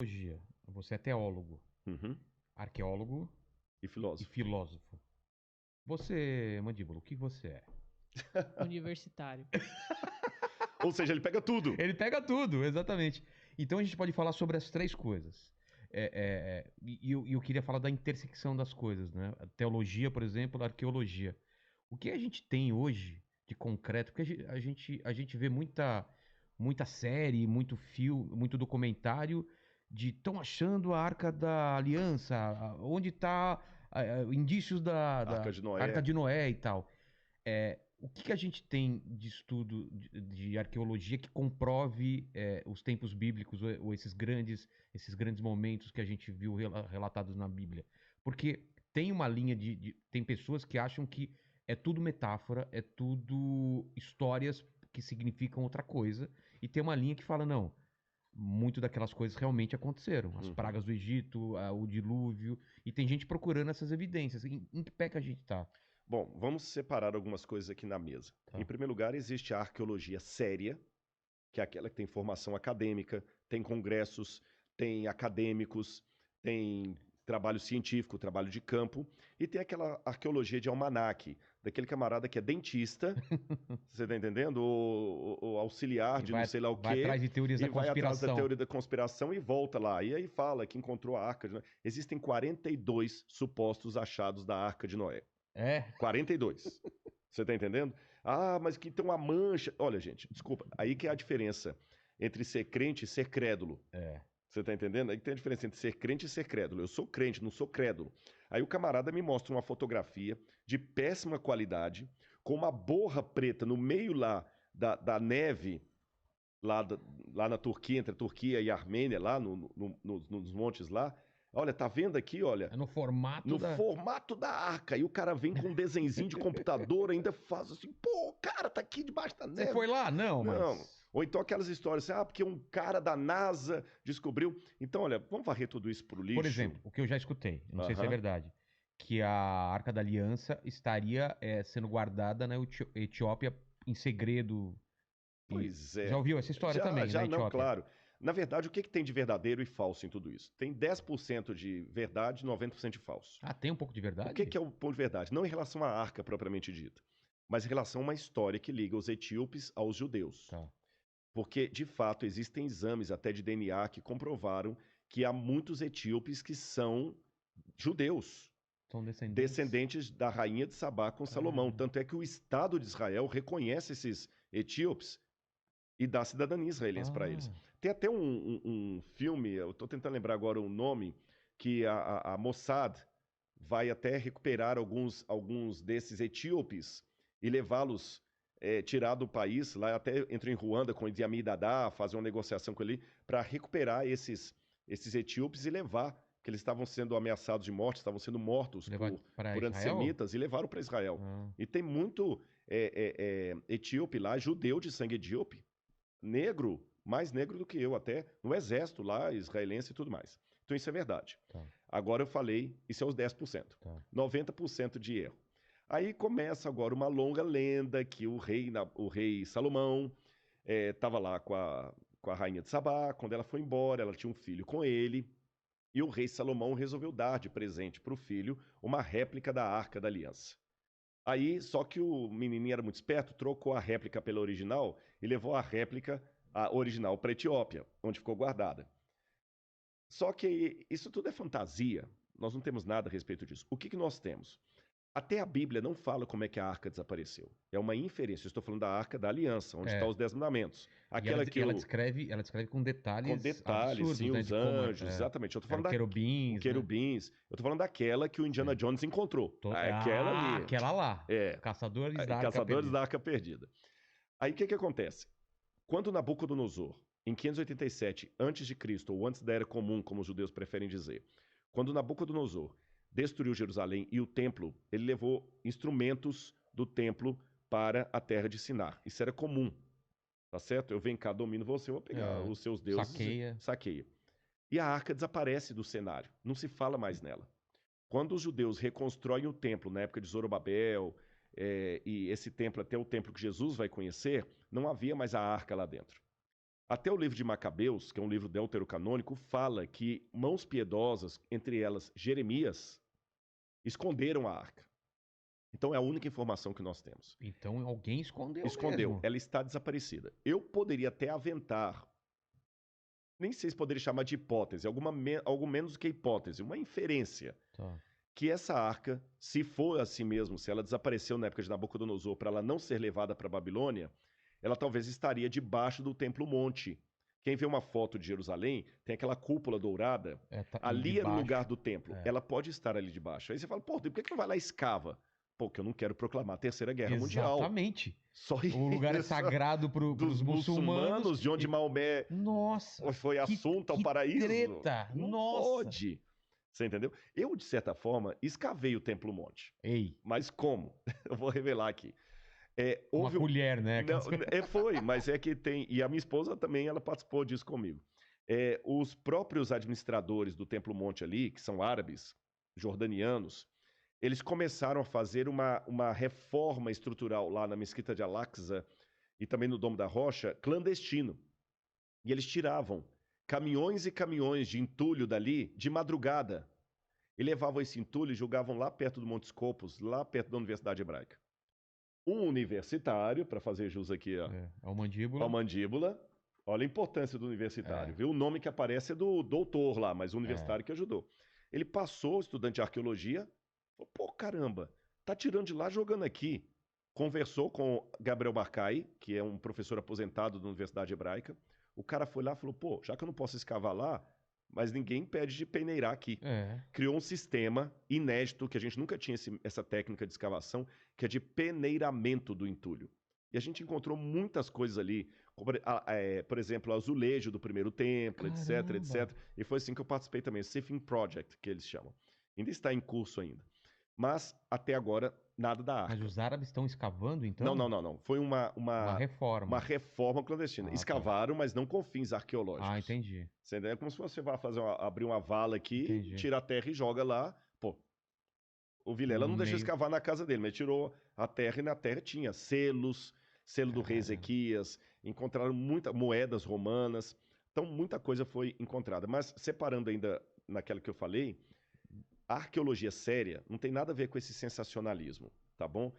Teologia. Você é teólogo, Uhum. arqueólogo E e filósofo. filósofo. Você, Mandíbula, o que você é? Universitário. Ou seja, ele pega tudo. Ele pega tudo, exatamente. Então a gente pode falar sobre as três coisas. E eu queria falar da intersecção das coisas, né? A teologia, por exemplo, a arqueologia. O que a gente tem hoje de concreto? Porque a gente vê muita série, muito filme, muito documentário de estão achando a Arca da Aliança, onde está indícios Arca da de Arca Noé. de Noé e tal. O que a gente tem de estudo de arqueologia que comprove os tempos bíblicos ou esses grandes momentos que a gente viu relatados na Bíblia? Porque tem uma linha tem pessoas que acham que é tudo metáfora, é tudo histórias que significam outra coisa, e tem uma linha que fala, não, muito daquelas coisas realmente aconteceram. As Uhum. pragas do Egito, o dilúvio, e tem gente procurando essas evidências. Em que pé que a gente tá? Bom, vamos separar algumas coisas aqui na mesa. Em Tá. primeiro lugar, existe a arqueologia séria, que é aquela que tem formação acadêmica, tem congressos, tem acadêmicos, tem trabalho científico, trabalho de campo, e tem aquela arqueologia de almanaque, daquele camarada que é dentista, você tá entendendo? O auxiliar E de não sei lá o vai quê, atrás de teorias e da vai atrás da conspiração. teoria da conspiração e volta lá. E aí fala que encontrou a Arca de Noé. Existem 42 supostos achados da Arca de Noé. É? 42. Você tá entendendo? Ah, mas que tem uma mancha. Olha, gente, desculpa. Aí que é a diferença entre ser crente e ser crédulo. É. Você tá entendendo? Aí que tem a diferença entre ser crente e ser crédulo. Eu sou crente, não sou crédulo. Aí o camarada me mostra uma fotografia de péssima qualidade, com uma borra preta no meio lá da neve, lá, lá na Turquia, entre a Turquia e a Armênia, lá nos montes lá. Olha, tá vendo aqui, olha, É no formato no da. formato da arca. E o cara vem com um desenzinho de computador, ainda faz assim, pô, cara, tá aqui debaixo da Você neve. foi lá? Não, Não. mas. Ou então aquelas histórias assim, porque um cara da NASA descobriu. Então, olha, vamos varrer tudo isso pro Por lixo. exemplo, o que eu já escutei, eu não sei se é Aham. verdade, que a Arca da Aliança estaria sendo guardada na Etiópia em segredo. E Pois já é. ouviu essa história Já, também, na já não, Etiópia? claro. Na verdade, o que tem de verdadeiro e falso em tudo isso? Tem 10% de verdade e 90% de falso. Ah, tem um pouco de O que verdade? é o ponto de verdade? Não em relação à arca propriamente dita, mas em relação a uma história que liga os etíopes aos judeus. Tá. Porque, de fato, existem exames até de DNA que comprovaram que há muitos etíopes que são judeus, São descendentes. descendentes da rainha de Sabá com Salomão. Caramba. Tanto é que o Estado de Israel reconhece esses etíopes e dá cidadania israelense para eles. Ah, Tem até um filme, eu estou tentando lembrar agora o nome, que a Mossad vai até recuperar alguns desses etíopes e levá-los, tirar do país, lá até entrou em Ruanda com Idi Amin Dada, fazer uma negociação com ele, para recuperar esses etíopes e levar, que eles estavam sendo ameaçados de morte, estavam sendo mortos levar pra por Israel? antissemitas e levaram para Israel. Ah, E tem muito etíope lá, judeu de sangue etíope, negro, mais negro do que eu até, no exército lá, israelense e tudo mais. Então isso é verdade. tá, Agora eu falei, isso é os 10%. tá. 90% de erro. Aí começa agora uma longa lenda que o rei Salomão estava lá com a rainha de Sabá, quando ela foi embora, ela tinha um filho com ele, e o rei Salomão resolveu dar de presente para o filho uma réplica da Arca da Aliança. Aí, só que o menininho era muito esperto, trocou a réplica pela original e levou a original para a Etiópia, onde ficou guardada. Só que isso tudo é fantasia. Nós não temos nada a respeito disso. O que nós temos? Até a Bíblia não fala como é que a arca desapareceu. É uma inferência. Eu estou falando da arca da aliança, onde estão os É. 10 mandamentos. E ela, Aquela que ela eu. descreve, ela descreve com Com detalhes detalhes, sim, absurdos, né? os De como anjos, exatamente. Eu estou eram falando da. O querubins, né? querubins. Eu estou falando daquela que o Indiana Sim. Jones encontrou. Aquela Ah, ali. aquela lá. É. Caçadores da Arca Caçadores Perdida. da Arca Perdida. Aí o que acontece? Quando Nabucodonosor, em 587 a.C., ou antes da Era Comum, como os judeus preferem dizer, quando Nabucodonosor destruiu Jerusalém e o templo, ele levou instrumentos do templo para a terra de Sinar. Isso era comum, tá certo? Eu venho cá, domino você, eu vou pegar É, os seus deuses e saqueia. saqueia. E a arca desaparece do cenário, não se fala mais nela. Quando os judeus reconstroem o templo na época de Zorobabel, e esse templo até o templo que Jesus vai conhecer, não havia mais a arca lá dentro. Até o livro de Macabeus, que é um livro deuterocanônico, fala que mãos piedosas, entre elas Jeremias, esconderam a arca. Então é a única informação que nós temos. Então alguém escondeu Escondeu. mesmo. Ela está desaparecida. Eu poderia até aventar, nem sei se poderia chamar de hipótese, algo menos do que hipótese, uma inferência, Tá. que essa arca, se for assim mesmo, se ela desapareceu na época de Nabucodonosor para ela não ser levada para a Babilônia, ela talvez estaria debaixo do Templo Monte. Quem vê uma foto de Jerusalém, tem aquela cúpula dourada, Tá ali era o debaixo. lugar do templo. É. Ela pode estar ali debaixo. Aí você fala, pô, por que não vai lá e escava? Pô, porque eu não quero proclamar a Terceira Guerra Mundial. Exatamente. Só O lugar é isso. sagrado Dos pros muçulmanos. de onde Maomé Nossa. foi assunto ao paraíso. Treta. Não Nossa. pode. Você entendeu? Eu, de certa forma, escavei o Templo Monte. Ei. Mas como? Eu vou revelar aqui. Uma colher, né? Não, foi, mas é que tem... E a minha esposa também, ela participou disso comigo. Os próprios administradores do Templo Monte ali, que são árabes, jordanianos, eles começaram a fazer uma reforma estrutural lá na Mesquita de Al-Aqsa e também no Domo da Rocha, clandestino. E eles tiravam caminhões e caminhões de entulho dali de madrugada e levavam esse entulho e jogavam lá perto do Monte Scopus, lá perto da Universidade Hebraica. Um universitário, para fazer jus aqui ao mandíbula. ao mandíbula, olha a importância do universitário, viu? O nome que aparece é do doutor lá, mas o universitário que ajudou. Ele passou, estudante de arqueologia, falou, pô, caramba, tá tirando de lá, jogando aqui. Conversou com Gabriel Barcai, que é um professor aposentado da Universidade Hebraica. O cara foi lá e falou, pô, já que eu não posso escavar lá, mas ninguém impede de peneirar aqui. Criou um sistema inédito, que a gente nunca tinha essa técnica de escavação, que é de peneiramento do entulho. E a gente encontrou muitas coisas ali, como, por exemplo, o azulejo do primeiro templo, etc, etc. E foi assim que eu participei também, o Sifting Project, que eles chamam. Ainda está em curso ainda. Mas, até agora, nada da arca. Mas os árabes estão escavando, então? Não. Foi uma reforma. Uma reforma clandestina. Escavaram, mas não com fins arqueológicos. Ah, entendi. Você entendeu? É como se você vai abrir uma vala aqui, Entendi. tira a terra e joga lá. Pô, o Vilela não deixou escavar na casa dele, mas tirou a terra e na terra tinha selos, selo do rei Ezequias, encontraram muitas moedas romanas. Então, muita coisa foi encontrada. Mas, separando ainda naquela que eu falei, a arqueologia séria não tem nada a ver com esse sensacionalismo, tá bom?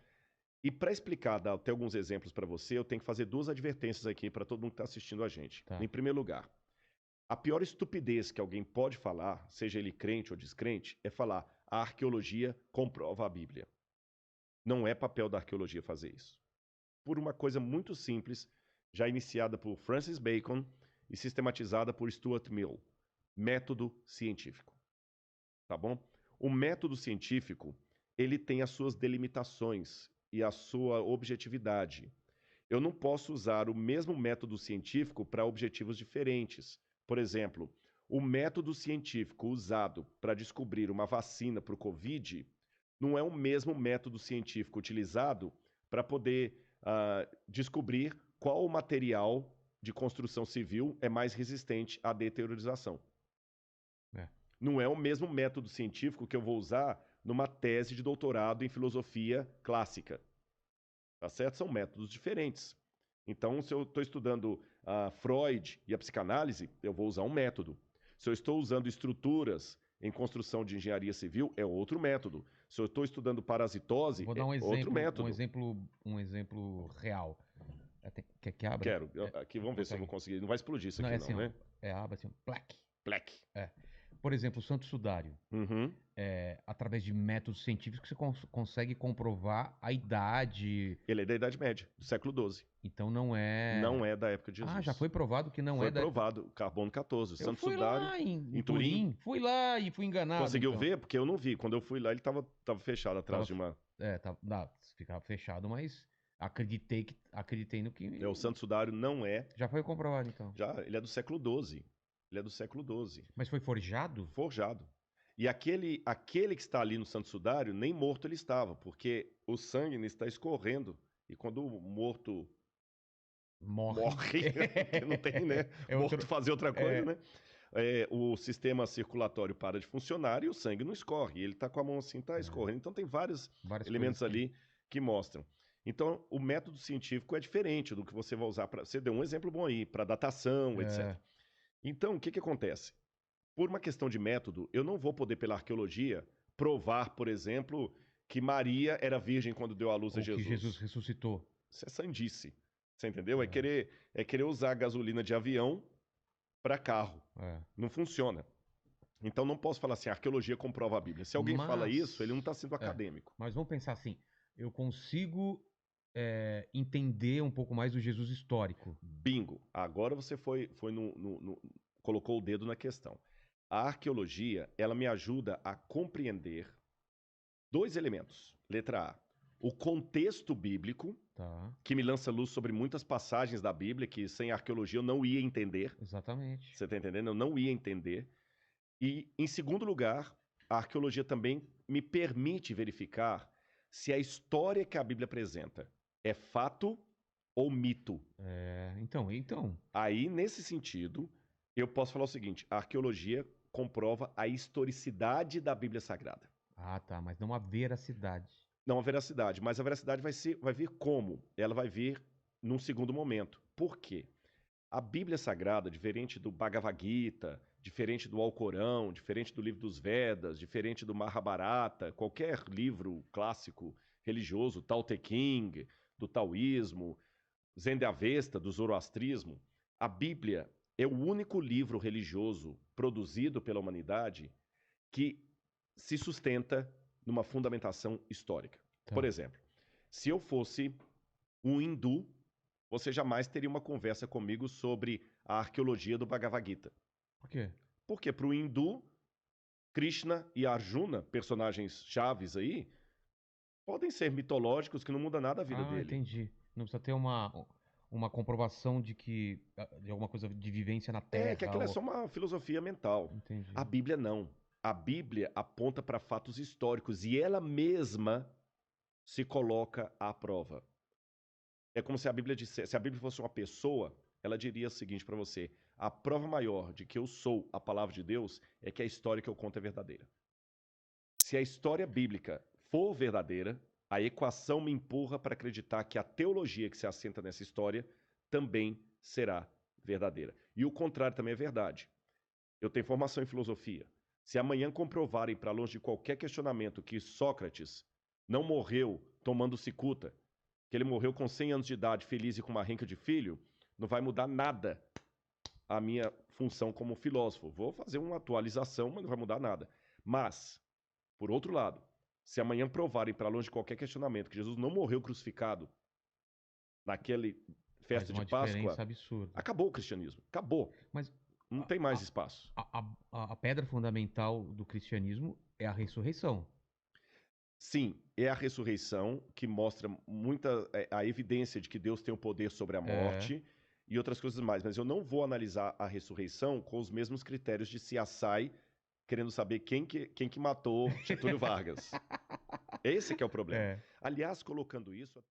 E para explicar, dar até alguns exemplos para você, eu tenho que fazer duas advertências aqui para todo mundo que está assistindo a gente. Tá. Em primeiro lugar, a pior estupidez que alguém pode falar, seja ele crente ou descrente, é falar a arqueologia comprova a Bíblia. Não é papel da arqueologia fazer isso. Por uma coisa muito simples, já iniciada por Francis Bacon e sistematizada por Stuart Mill. Método científico. Tá bom? O método científico, ele tem as suas delimitações e a sua objetividade. Eu não posso usar o mesmo método científico para objetivos diferentes. Por exemplo, o método científico usado para descobrir uma vacina para o Covid não é o mesmo método científico utilizado para poder descobrir qual material de construção civil é mais resistente à deteriorização. Não é o mesmo método científico que eu vou usar numa tese de doutorado em filosofia clássica. Tá certo? São métodos diferentes. Então, se eu estou estudando Freud e a psicanálise, eu vou usar um método. Se eu estou usando estruturas em construção de engenharia civil, é outro método. Se eu estou estudando parasitose, vou dar um exemplo, outro método. Um exemplo real. Quer que abra? Quero. Aqui, vamos ver se eu vou conseguir. Não vai explodir isso aqui, assim, né? Abre assim, plaque. Plaque. Por exemplo, o Santo Sudário. Através de métodos científicos, você consegue comprovar a idade. Ele é da Idade Média, do século XII. Então não é... Não é da época de Jesus. Já foi provado que não é da... Foi provado, carbono 14. O Santo Sudário, lá em Turim. Fui lá e fui enganado. Conseguiu ver? Porque eu não vi. Quando eu fui lá, ele tava fechado atrás de uma... ficava fechado, mas acreditei no que... O Santo Sudário não é... Já foi comprovado, então? Já, ele é do século XII. Ele é do século XII. Mas foi forjado? Forjado. E aquele que está ali no Santo Sudário, nem morto ele estava, porque o sangue está escorrendo. E quando o morto morre não tem, né? Morto fazer outra coisa, né? O sistema circulatório para de funcionar e o sangue não escorre. Ele está com a mão assim, está escorrendo. Então tem vários elementos ali que mostram. Então, o método científico é diferente do que você vai usar para. Você deu um exemplo bom aí, para datação, etc. É, Então, o que que acontece? Por uma questão de método, eu não vou poder, pela arqueologia, provar, por exemplo, que Maria era virgem quando deu à luz a ou que Jesus Jesus. ressuscitou. Isso é sandice. Você entendeu? É, É querer usar gasolina de avião para carro. é. Não funciona. Então não posso falar assim, a arqueologia comprova a Bíblia. Se alguém fala isso, ele não está sendo é, acadêmico. mas vamos pensar assim, eu consigo entender um pouco mais do Jesus histórico. Bingo. Agora você foi colocou o dedo na questão. A arqueologia, ela me ajuda a compreender dois elementos. Letra A, o contexto bíblico, Tá, que me lança luz sobre muitas passagens da Bíblia que sem arqueologia eu não ia entender. exatamente. Você está entendendo? Eu não ia entender. E, em segundo lugar, a arqueologia também me permite verificar se a história que a Bíblia apresenta é fato ou mito. Então, Aí, nesse sentido, eu posso falar o seguinte: a arqueologia comprova a historicidade da Bíblia Sagrada. tá, mas não a veracidade. Não a veracidade, mas a veracidade vai vir como? Ela vai vir num segundo momento. Por quê? A Bíblia Sagrada, diferente do Bhagavad Gita, diferente do Alcorão, diferente do livro dos Vedas, diferente do Mahabharata, qualquer livro clássico religioso, Tao Te Ching, do taoísmo, Zend-Avesta, do zoroastrismo, a Bíblia é o único livro religioso produzido pela humanidade que se sustenta numa fundamentação histórica. Tá. Por exemplo, se eu fosse um hindu, você jamais teria uma conversa comigo sobre a arqueologia do Bhagavad Gita. Por quê? Porque para o hindu, Krishna e Arjuna, personagens chaves aí, podem ser mitológicos que não muda nada a vida dele. Entendi. Não precisa ter uma comprovação de alguma coisa de vivência na Terra. Que aquilo é só uma filosofia mental. Entendi. A Bíblia não. A Bíblia aponta para fatos históricos e ela mesma se coloca à prova. É como se a Bíblia dissesse, se a Bíblia fosse uma pessoa, ela diria o seguinte para você: a prova maior de que eu sou a palavra de Deus é que a história que eu conto é verdadeira. Se a história bíblica for verdadeira, a equação me empurra para acreditar que a teologia que se assenta nessa história também será verdadeira. E o contrário também é verdade. Eu tenho formação em filosofia. Se amanhã comprovarem, para longe de qualquer questionamento, que Sócrates não morreu tomando cicuta, que ele morreu com 100 anos de idade, feliz e com uma renca de filho, não vai mudar nada a minha função como filósofo. Vou fazer uma atualização, mas não vai mudar nada. Mas, por outro lado, se amanhã provarem, para longe de qualquer questionamento, que Jesus não morreu crucificado naquele festa de Páscoa, diferença absurda. acabou o cristianismo. Acabou. Mas Não tem mais espaço. a pedra fundamental do cristianismo é a ressurreição. Sim, é a ressurreição que mostra a evidência de que Deus tem o poder sobre a morte e outras coisas mais. Mas eu não vou analisar a ressurreição com os mesmos critérios de CSI, querendo saber quem que matou Getúlio Vargas. Esse que é o problema. Aliás, colocando isso...